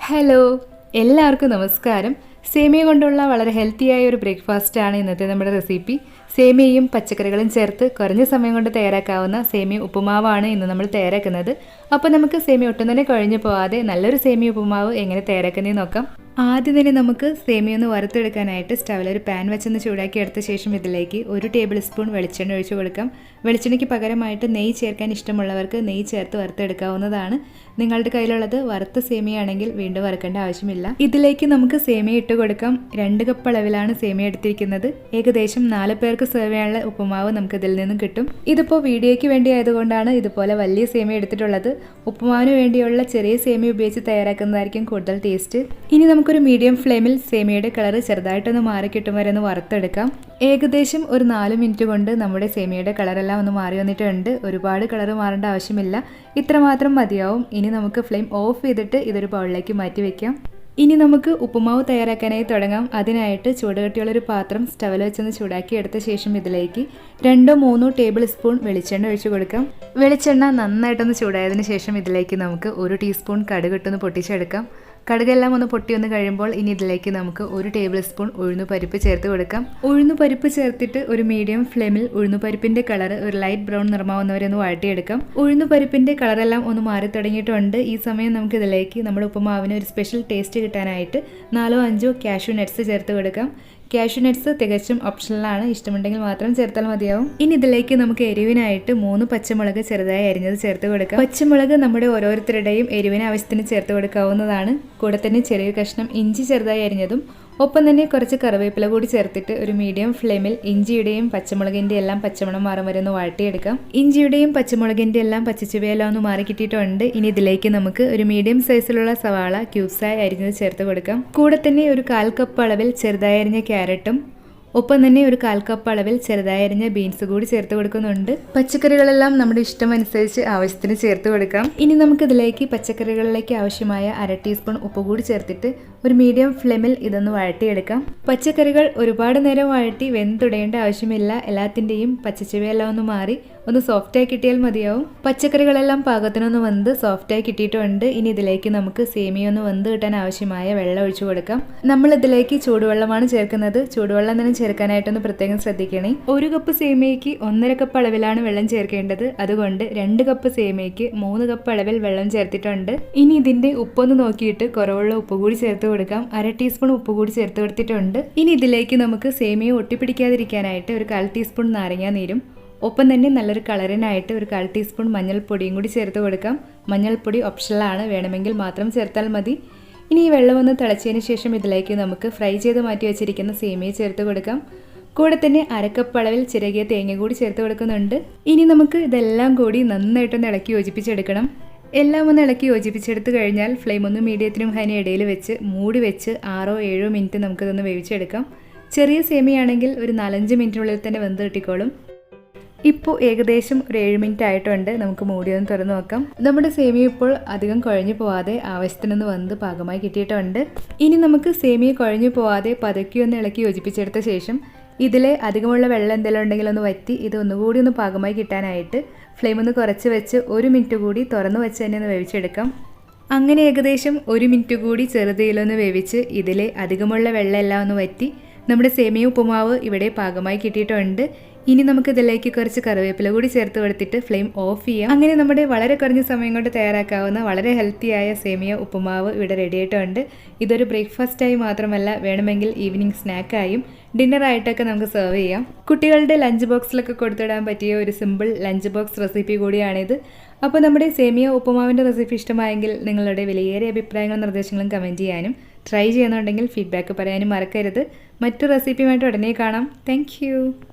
Hello, എല്ലാവർക്കും നമസ്കാരം. സേമിയ കൊണ്ടുള്ള വളരെ ഹെൽത്തിയായ ഒരു ബ്രേക്ക്ഫാസ്റ്റാണ് ഇന്നത്തെ നമ്മുടെ റെസിപ്പി. സേമിയയും പച്ചക്കറികളും ചേർത്ത് കുറഞ്ഞ സമയം കൊണ്ട് തയ്യാറാക്കാവുന്ന സേമിയ ഉപ്പുമാവാണ് ഇന്ന് നമ്മൾ തയ്യാറാക്കുന്നത്. അപ്പോൾ നമുക്ക് സേമിയ ഒട്ടും തന്നെ കഴിഞ്ഞു പോകാതെ നല്ലൊരു സേമിയ ഉപ്പുമാവ് എങ്ങനെ തയ്യാറാക്കുന്നതെന്ന് നോക്കാം. ആദ്യം തന്നെ നമുക്ക് സേമിയ ഒന്ന് വറുത്തെടുക്കാനായിട്ട് സ്റ്റവിൽ ഒരു പാൻ വെച്ചൊന്ന് ചൂടാക്കി എടുത്ത ശേഷം ഇതിലേക്ക് 1 ടേബിൾ സ്പൂൺ വെളിച്ചെണ്ണ ഒഴിച്ചു കൊടുക്കാം. വെളിച്ചെണ്ണയ്ക്ക് പകരമായിട്ട് നെയ്യ് ചേർക്കാൻ ഇഷ്ടമുള്ളവർക്ക് നെയ്യ് ചേർത്ത് വറുത്തെടുക്കാവുന്നതാണ്. നിങ്ങളുടെ കയ്യിലുള്ളത് വറുത്ത സേമിയ ആണെങ്കിൽ വീണ്ടും വറുക്കേണ്ട ആവശ്യമില്ല. ഇതിലേക്ക് നമുക്ക് സേമിയ ഇട്ട് കൊടുക്കാം. 2 കപ്പ് അളവിലാണ് സേമിയ എടുത്തിരിക്കുന്നത്. ഏകദേശം 4 പേർക്ക് സെർവ് ചെയ്യാനുള്ള ഉപ്പുമാവ് നമുക്ക് ഇതിൽ നിന്നും കിട്ടും. ഇതിപ്പോൾ വീഡിയോയ്ക്ക് വേണ്ടി ആയതുകൊണ്ടാണ് ഇതുപോലെ വലിയ സേമിയ എടുത്തിട്ടുള്ളത്. ഉപ്പുമാവിന് വേണ്ടിയുള്ള ചെറിയ സേമിയ ഉപയോഗിച്ച് തയ്യാറാക്കുന്നതായിരിക്കും കൂടുതൽ ടേസ്റ്റ്. ഇനി നമുക്കൊരു മീഡിയം ഫ്ലെയിമിൽ സേമിയയുടെ കളർ ചെറുതായിട്ടൊന്ന് മാറി കിട്ടും വരെ ഒന്ന് വറുത്തെടുക്കാം. ഏകദേശം ഒരു 4 മിനിറ്റ് കൊണ്ട് നമ്മുടെ സേമിയയുടെ കളറെല്ലാം ഒന്ന് മാറി വന്നിട്ടുണ്ട്. ഒരുപാട് കളർ മാറേണ്ട ആവശ്യമില്ല, ഇത്രമാത്രം മതിയാവും. ഇനി നമുക്ക് ഫ്ലെയിം ഓഫ് ചെയ്തിട്ട് ഇതൊരു ബൗളിലേക്ക് മാറ്റി വെക്കാം. ഇനി നമുക്ക് ഉപ്പുമാവ് തയ്യാറാക്കാനായി തുടങ്ങാം. അതിനായിട്ട് ചൂടുകട്ടിയുള്ളൊരു പാത്രം സ്റ്റവിൽ വെച്ചൊന്ന് ചൂടാക്കി എടുത്ത ശേഷം ഇതിലേക്ക് 2-3 ടേബിൾ സ്പൂൺ വെളിച്ചെണ്ണ ഒഴിച്ചു കൊടുക്കാം. വെളിച്ചെണ്ണ നന്നായിട്ടൊന്ന് ചൂടായതിന് ശേഷം ഇതിലേക്ക് നമുക്ക് 1 ടീസ്പൂൺ കടുകിട്ടൊന്ന് പൊട്ടിച്ചെടുക്കാം. കടുകെല്ലാം ഒന്ന് പൊട്ടി വന്ന് കഴിയുമ്പോൾ ഇനി ഇതിലേക്ക് നമുക്ക് 1 ടേബിൾ സ്പൂൺ ഉഴുന്നുപരിപ്പ് ചേർത്ത് കൊടുക്കാം. ഉഴുന്നുപരിപ്പ് ചേർത്തിട്ട് ഒരു മീഡിയം ഫ്ലെയിമിൽ ഉഴുന്നുപരിപ്പിന്റെ കളർ ഒരു ലൈറ്റ് ബ്രൗൺ നിറമാവുന്നവരെ ഒന്ന് വഴട്ടിയെടുക്കാം. ഉഴുന്നുപരിപ്പിന്റെ കളറെല്ലാം ഒന്ന് മാറി തുടങ്ങിയിട്ടുണ്ട്. ഈ സമയം നമുക്ക് ഇതിലേക്ക് നമ്മുടെ ഉപ്പുമാവിന് ഒരു സ്പെഷ്യൽ ടേസ്റ്റ് കിട്ടാനായിട്ട് 4-5 കാഷ്യൂ നട്ട്സ് ചേർത്ത് കൊടുക്കാം. കാഷ്യൂ നട്ട്സ് തികച്ചും ഓപ്ഷണലാണ്, ഇഷ്ടമുണ്ടെങ്കിൽ മാത്രം ചേർത്താൽ മതിയാവും. ഇനി ഇതിലേക്ക് നമുക്ക് എരിവിനായിട്ട് 3 പച്ചമുളക് ചെറുതായി അരിഞ്ഞത് ചേർത്ത് കൊടുക്കാം. പച്ചമുളക് നമ്മുടെ ഓരോരുത്തരുടെയും എരിവിന് ആവശ്യത്തിന് ചേർത്ത് കൊടുക്കാവുന്നതാണ്. കൂടെ തന്നെ ചെറിയൊരു കഷ്ണം ഇഞ്ചി ചെറുതായി അരിഞ്ഞതും ഒപ്പം തന്നെ കുറച്ച് കറിവേപ്പില കൂടി ചേർത്തിട്ട് ഒരു മീഡിയം ഫ്ലെയിമിൽ ഇഞ്ചിയുടെയും പച്ചമുളകിൻ്റെ എല്ലാം പച്ചമണം മാറും വരെ ഒന്ന് വഴട്ടിയെടുക്കാം. ഇഞ്ചിയുടെയും പച്ചമുളകിൻ്റെ എല്ലാം പച്ചച്ചുവയെല്ലാം ഒന്ന് മാറി കിട്ടിയിട്ടുണ്ട്. ഇനി ഇതിലേക്ക് നമുക്ക് ഒരു മീഡിയം സൈസിലുള്ള സവാള ക്യൂബ്സായി അരിഞ്ഞത് ചേർത്ത് കൊടുക്കാം. കൂടെ തന്നെ ഒരു 1/4 കപ്പ് അളവിൽ ചെറുതായി അരിഞ്ഞ ക്യാരറ്റും ഒപ്പം തന്നെ ഒരു 1/4 കപ്പ് അളവിൽ ചെറുതായി അരിഞ്ഞ ബീൻസ് കൂടി ചേർത്ത് കൊടുക്കുന്നുണ്ട്. പച്ചക്കറികളെല്ലാം നമ്മുടെ ഇഷ്ടമനുസരിച്ച് ആവശ്യത്തിന് ചേർത്ത് കൊടുക്കാം. ഇനി നമുക്ക് ഇതിലേക്ക് പച്ചക്കറികളിലേക്ക് ആവശ്യമായ 1/2 ടീസ്പൂൺ ഉപ്പ് കൂടി ചേർത്തിട്ട് ഒരു മീഡിയം ഫ്ലെയിമിൽ ഇതൊന്ന് വഴട്ടിയെടുക്കാം. പച്ചക്കറികൾ ഒരുപാട് നേരം വഴട്ടി വെന്തുടയേണ്ട ആവശ്യമില്ല. എല്ലാത്തിൻ്റെയും പച്ചച്ചുവയെല്ലാം ഒന്ന് മാറി ഒന്ന് സോഫ്റ്റായി കിട്ടിയാൽ മതിയാവും. പച്ചക്കറികളെല്ലാം പാകത്തിനൊന്ന് വെന്ത് സോഫ്റ്റായി കിട്ടിയിട്ടുണ്ട്. ഇനി ഇതിലേക്ക് നമുക്ക് സേമിയ ഒന്ന് വെന്ത് കിട്ടാൻ ആവശ്യമായ വെള്ളം ഒഴിച്ചു കൊടുക്കാം. നമ്മൾ ഇതിലേക്ക് ചൂടുവെള്ളമാണ് ചേർക്കുന്നത്. ചൂടുവെള്ളം തന്നെ ചേർക്കാനായിട്ടൊന്ന് പ്രത്യേകം ശ്രദ്ധിക്കണേ. 1 കപ്പ് സേമിയയ്ക്ക് 1.5 കപ്പ് അളവിലാണ് വെള്ളം ചേർക്കേണ്ടത്. അതുകൊണ്ട് 2 കപ്പ് സേമിയയ്ക്ക് 3 കപ്പ് അളവിൽ വെള്ളം ചേർത്തിട്ടുണ്ട്. ഇനി ഇതിന്റെ ഉപ്പൊന്ന് നോക്കിയിട്ട് കുറവുള്ള ഉപ്പ് കൂടി ചേർത്ത് കൊടുക്കാം. 1/2 ടീസ്പൂൺ ഉപ്പ് കൂടി ചേർത്ത് കൊടുത്തിട്ടുണ്ട്. ഇനി ഇതിലേക്ക് നമുക്ക് സേമിയ ഒട്ടിപ്പിടിക്കാതിരിക്കാനായിട്ട് ഒരു 1/4 ടീസ്പൂൺ നാരങ്ങാ നീരും ഒപ്പം തന്നെ നല്ലൊരു കളറിനായിട്ട് ഒരു 1/4 ടീസ്പൂൺ മഞ്ഞൾപ്പൊടിയും കൂടി ചേർത്ത് കൊടുക്കാം. മഞ്ഞൾപ്പൊടി ഓപ്ഷണലാണ്, വേണമെങ്കിൽ മാത്രം ചേർത്താൽ മതി. ഇനി ഈ വെള്ളം ഒന്ന് തിളച്ചതിന് ശേഷം ഇതിലേക്ക് നമുക്ക് ഫ്രൈ ചെയ്ത് മാറ്റി വെച്ചിരിക്കുന്ന സേമിയ ചേർത്ത് കൊടുക്കാം. കൂടെ തന്നെ 1/2 കപ്പ് അളവിൽ ചിരകിയ തേങ്ങ കൂടി ചേർത്ത് കൊടുക്കുന്നുണ്ട്. ഇനി നമുക്ക് ഇതെല്ലാം കൂടി നന്നായിട്ടൊന്ന് ഇളക്കി യോജിപ്പിച്ചെടുക്കണം. എല്ലാം ഒന്ന് ഇളക്കി യോജിപ്പിച്ചെടുത്ത് കഴിഞ്ഞാൽ ഫ്ലെയിം ഒന്ന് മീഡിയത്തിനും ഹൈനും ഇടയിൽ വെച്ച് മൂടി വെച്ച് 6-7 മിനിറ്റ് നമുക്കിതൊന്ന് വേവിച്ചെടുക്കാം. ചെറിയ സേമിയാണെങ്കിൽ ഒരു 4-5 മിനിറ്റിനുള്ളിൽ തന്നെ വെന്ത് കിട്ടിക്കോളും. ഇപ്പോൾ ഏകദേശം ഒരു 7 മിനിറ്റ് ആയിട്ടുണ്ട്. നമുക്ക് മൂടിയൊന്ന് തുറന്ന് നോക്കാം. നമ്മുടെ സേമിയ ഇപ്പോൾ അധികം കുഴഞ്ഞു പോവാതെ ആവശ്യത്തിനൊന്ന് വെന്ത് പാകമായി കിട്ടിയിട്ടുണ്ട്. ഇനി നമുക്ക് സേമിയ കുഴഞ്ഞു പോവാതെ പതുക്കി ഒന്ന് ഇളക്കി യോജിപ്പിച്ചെടുത്ത ശേഷം ഇതിലെ അധികമുള്ള വെള്ളം എന്തെങ്കിലും ഉണ്ടെങ്കിൽ ഒന്ന് വറ്റി ഇത് ഒന്നുകൂടി ഒന്ന് പാകമായി കിട്ടാനായിട്ട് ഫ്ലെയിം ഒന്ന് കുറച്ച് വെച്ച് 1 മിനിറ്റ് കൂടി തുറന്ന് വെച്ച് തന്നെ ഒന്ന് വേവിച്ചെടുക്കാം. അങ്ങനെ ഏകദേശം 1 മിനിറ്റ് കൂടി ചെറുതീയിലൊന്ന് വേവിച്ച് ഇതിലെ അധികമുള്ള വെള്ളം എല്ലാം ഒന്ന് വറ്റി നമ്മുടെ സേമിയ ഉപ്പുമാവ് ഇവിടെ പാകമായി കിട്ടിയിട്ടുണ്ട്. ഇനി നമുക്ക് ഇതിലേക്ക് കുറച്ച് കറിവേപ്പില കൂടി ചേർത്ത് കൊടുത്തിട്ട് ഫ്ലെയിം ഓഫ് ചെയ്യാം. അങ്ങനെ നമ്മുടെ വളരെ കുറഞ്ഞ സമയം കൊണ്ട് തയ്യാറാക്കാവുന്ന വളരെ ഹെൽത്തിയായ സേമിയ ഉപ്പുമാവ് ഇവിടെ റെഡി ആയിട്ടുണ്ട്. ഇതൊരു ബ്രേക്ക്ഫാസ്റ്റായി മാത്രമല്ല, വേണമെങ്കിൽ ഈവനിങ് സ്നാക്കായും ഡിന്നറായിട്ടൊക്കെ നമുക്ക് സെർവ് ചെയ്യാം. കുട്ടികളുടെ ലഞ്ച് ബോക്സിലൊക്കെ കൊടുത്തിടാൻ പറ്റിയ ഒരു സിമ്പിൾ ലഞ്ച് ബോക്സ് റെസിപ്പി കൂടിയാണിത്. അപ്പോൾ നമ്മുടെ സേമിയ ഉപ്പുമാവിൻ്റെ റെസിപ്പി ഇഷ്ടമായെങ്കിൽ നിങ്ങളുടെ വിലയേറിയ അഭിപ്രായങ്ങളും നിർദ്ദേശങ്ങളും കമൻറ്റ് ചെയ്യാനും ട്രൈ ചെയ്യുന്നുണ്ടെങ്കിൽ ഫീഡ്ബാക്ക് പറയാനും മറക്കരുത്. മറ്റു റെസിപ്പിയുമായിട്ട് ഉടനെ കാണാം. താങ്ക്